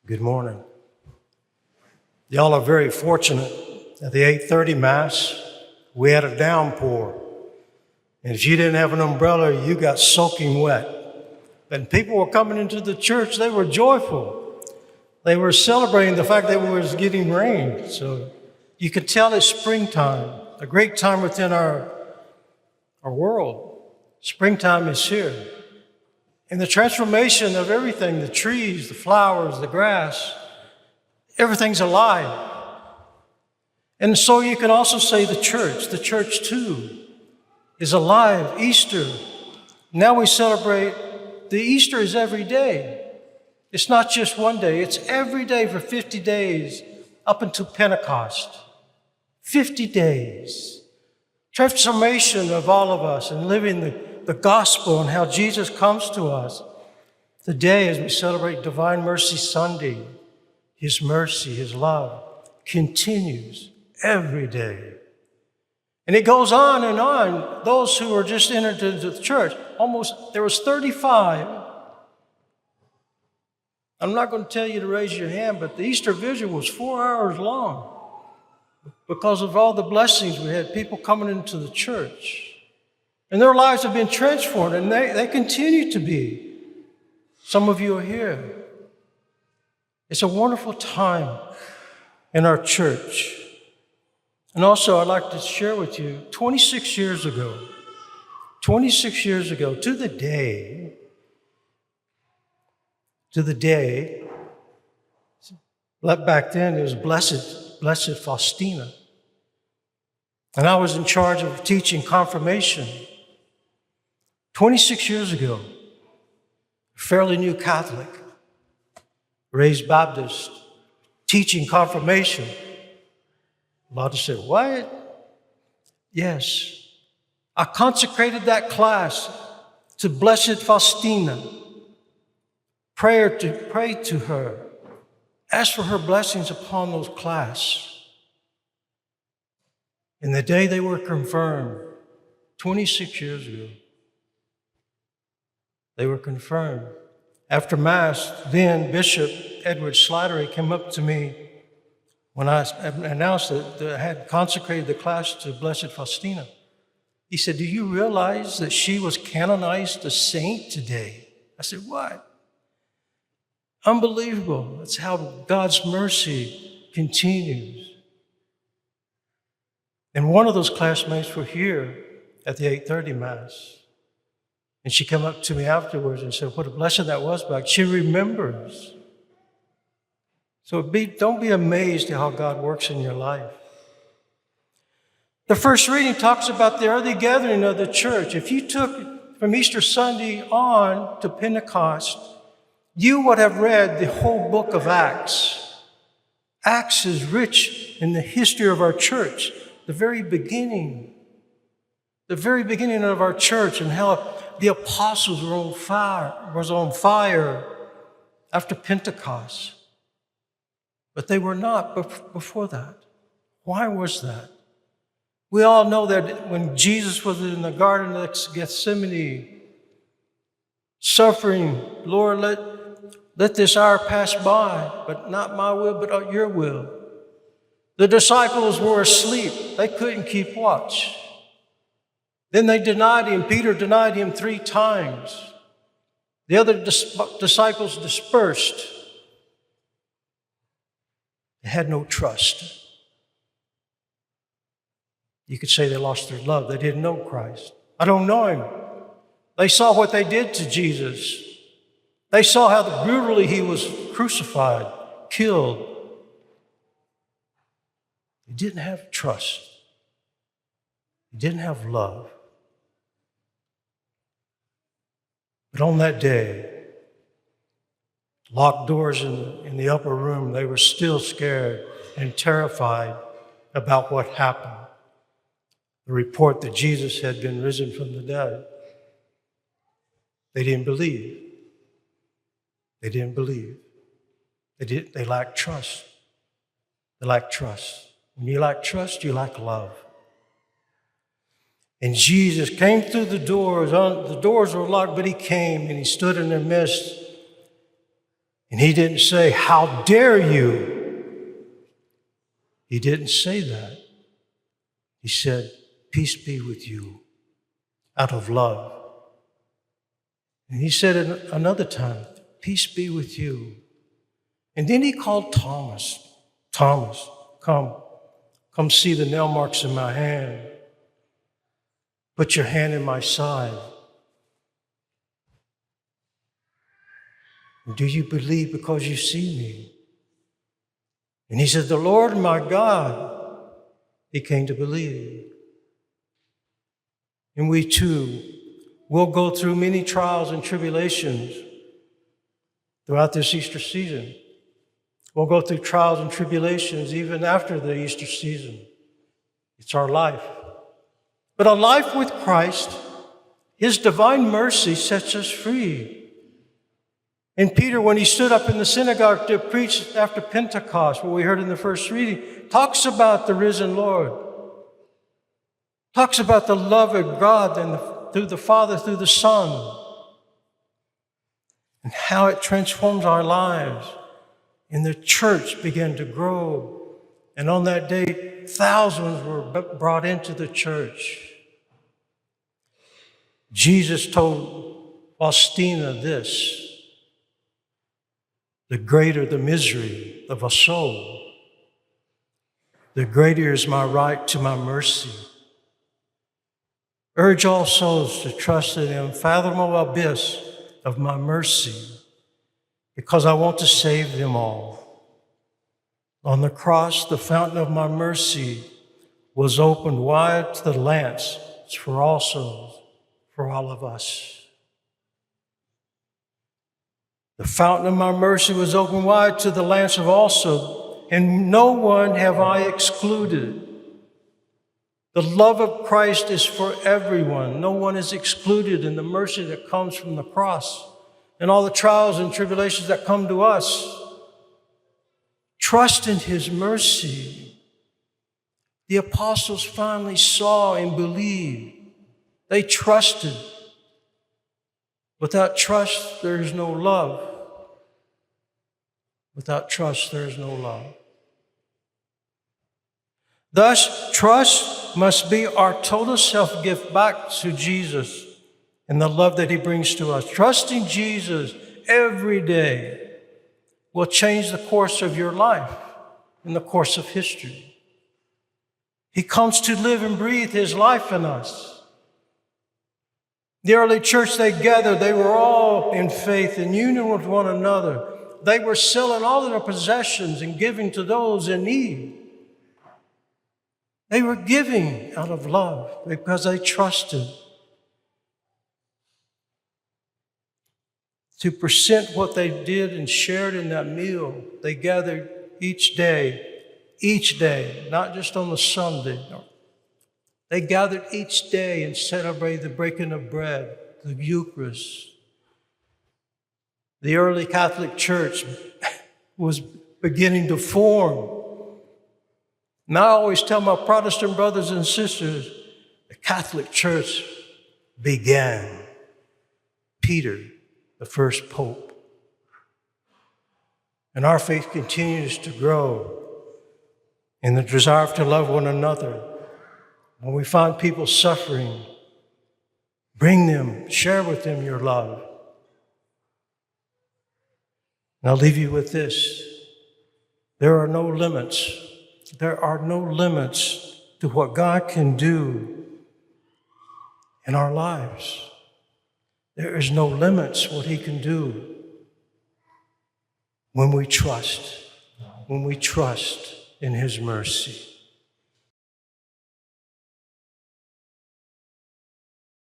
Good morning. Y'all are very fortunate. At the 8:30 Mass, we had a downpour. And if you didn't have an umbrella, you got soaking wet. And people were coming into the church, they were joyful. They were celebrating the fact that it was getting rain. So you could tell it's springtime, a great time within our world. Springtime is here. And the transformation of everything, the trees, the flowers, the grass, everything's alive. And so you can also say the church too is alive. Easter, now we celebrate, the Easter is every day. It's not just one day, it's every day for 50 days up until Pentecost. 50 days. Transformation of all of us and living the gospel and how Jesus comes to us. Today, as we celebrate Divine Mercy Sunday, His mercy, His love continues every day. And it goes on and on. Those who were just entered into the church, there was 35. I'm not going to tell you to raise your hand, but the Easter Vigil was 4 hours long because of all the blessings we had, people coming into the church. And their lives have been transformed, and they continue to be. Some of you are here. It's a wonderful time in our church. And also, I'd like to share with you, 26 years ago, to the day, back then it was Blessed Faustina. And I was in charge of teaching confirmation. 26 years ago, fairly new Catholic, raised Baptist, teaching confirmation. A lot of say, what? Yes. I consecrated that class to Blessed Faustina. Pray to her. Ask for her blessings upon those class. And the day they were confirmed, 26 years ago, they were confirmed. After Mass, then Bishop Edward Slattery came up to me when I announced that I had consecrated the class to Blessed Faustina. He said, do you realize that she was canonized a saint today? I said, what? Unbelievable. That's how God's mercy continues. And one of those classmates were here at the 8:30 Mass. And she came up to me afterwards and said, what a blessing that was back. She remembers. So don't be amazed at how God works in your life. The first reading talks about the early gathering of the church. If you took from Easter Sunday on to Pentecost, you would have read the whole book of Acts. Acts is rich in the history of our church, the very beginning of our church, and how the apostles were on fire after Pentecost. But they were not before that. Why was that? We all know that when Jesus was in the Garden of Gethsemane, suffering, Lord, let this hour pass by, but not my will, but your will. The disciples were asleep. They couldn't keep watch. Then they denied him. Peter denied him 3 times. The other disciples dispersed. They had no trust. You could say they lost their love. They didn't know Christ. I don't know him. They saw what they did to Jesus. They saw how brutally he was crucified, killed. He didn't have trust. He didn't have love. But on that day, locked doors in the upper room, they were still scared and terrified about what happened. The report that Jesus had been risen from the dead. They didn't believe. They didn't believe. They lacked trust. They lacked trust. When you lack trust, you lack love. And Jesus came through the doors. The doors were locked, but he came and he stood in their midst. And he didn't say, how dare you? He didn't say that. He said, peace be with you, out of love. And he said it another time, peace be with you. And then he called Thomas. Thomas, come see the nail marks in my hand. Put your hand in my side. Do you believe because you see me? And he said, the Lord my God, he came to believe. And we too will go through many trials and tribulations throughout this Easter season. We'll go through trials and tribulations even after the Easter season. It's our life. But a life with Christ, his divine mercy sets us free. And Peter, when he stood up in the synagogue to preach after Pentecost, what we heard in the first reading, talks about the risen Lord. Talks about the love of God and through the Father, through the Son, and how it transforms our lives. And the church began to grow. And on that day, thousands were brought into the church. Jesus told Faustina this, the greater the misery of a soul, the greater is my right to my mercy. Urge all souls to trust in the unfathomable abyss of my mercy, because I want to save them all. On the cross, the fountain of my mercy was opened wide to the lance for all souls, for all of us. The fountain of my mercy was opened wide to the lance of all souls, and no one have I excluded. The love of Christ is for everyone. No one is excluded in the mercy that comes from the cross and all the trials and tribulations that come to us. Trust in his mercy. The apostles finally saw and believed. They trusted. Without trust, there is no love. Without trust, there is no love. Thus, trust must be our total self-gift back to Jesus and the love that he brings to us. Trusting Jesus every day will change the course of your life and the course of history. He comes to live and breathe his life in us. The early church, they gathered. They were all in faith and union with one another. They were selling all of their possessions and giving to those in need. They were giving out of love because they trusted. To present what they did and shared in that meal, they gathered each day, not just on the Sunday. They gathered each day and celebrated the breaking of bread, the Eucharist. The early Catholic Church was beginning to form. And I always tell my Protestant brothers and sisters, the Catholic Church began. Peter, the first pope. And our faith continues to grow in the desire to love one another. When we find people suffering, bring them, share with them your love. And I'll leave you with this. There are no limits. There are no limits to what God can do in our lives. There is no limits what he can do when we trust in his mercy.